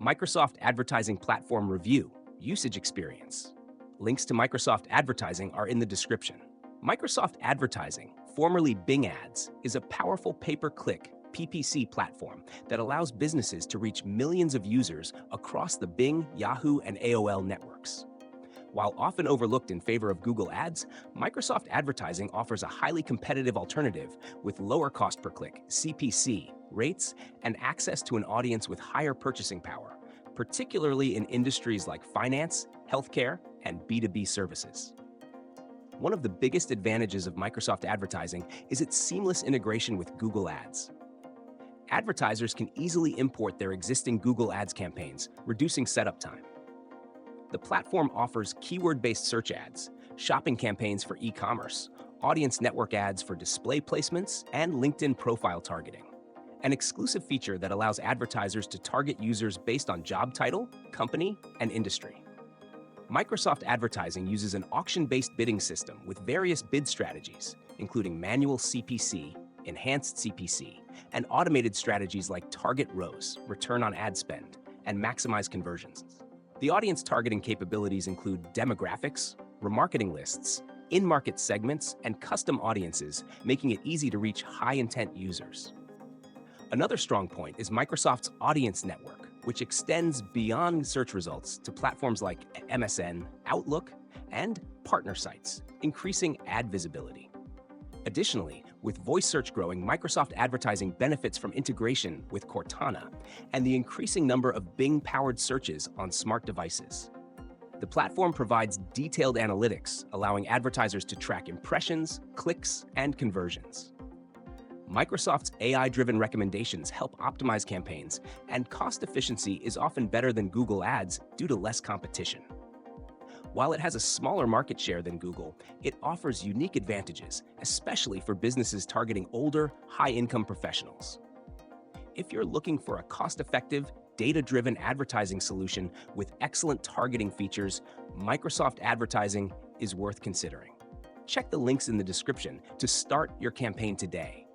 Microsoft Advertising Platform Review, Usage Experience. Links to Microsoft Advertising are in the description. Microsoft Advertising, formerly Bing Ads, is a powerful pay-per-click PPC platform that allows businesses to reach millions of users across the Bing, Yahoo, and AOL networks. While often overlooked in favor of Google Ads, Microsoft Advertising offers a highly competitive alternative with lower cost per click, CPC, rates, and access to an audience with higher purchasing power, particularly in industries like finance, healthcare, and B2B services. One of the biggest advantages of Microsoft Advertising is its seamless integration with Google Ads. Advertisers can easily import their existing Google Ads campaigns, reducing setup time. The platform offers keyword-based search ads, shopping campaigns for e-commerce, audience network ads for display placements, and LinkedIn profile targeting. An exclusive feature that allows advertisers to target users based on job title, company, and industry. Microsoft Advertising uses an auction-based bidding system with various bid strategies, including manual CPC, enhanced CPC, and automated strategies like target ROAS, return on ad spend, and maximize conversions. The audience targeting capabilities include demographics, remarketing lists, in-market segments, and custom audiences, making it easy to reach high-intent users. Another strong point is Microsoft's Audience Network, which extends beyond search results to platforms like MSN, Outlook, and partner sites, increasing ad visibility. Additionally, with voice search growing, Microsoft Advertising benefits from integration with Cortana and the increasing number of Bing-powered searches on smart devices. The platform provides detailed analytics, allowing advertisers to track impressions, clicks, and conversions. Microsoft's AI-driven recommendations help optimize campaigns, and cost efficiency is often better than Google Ads due to less competition. While it has a smaller market share than Google, it offers unique advantages, especially for businesses targeting older, high-income professionals. If you're looking for a cost-effective, data-driven advertising solution with excellent targeting features, Microsoft Advertising is worth considering. Check the links in the description to start your campaign today.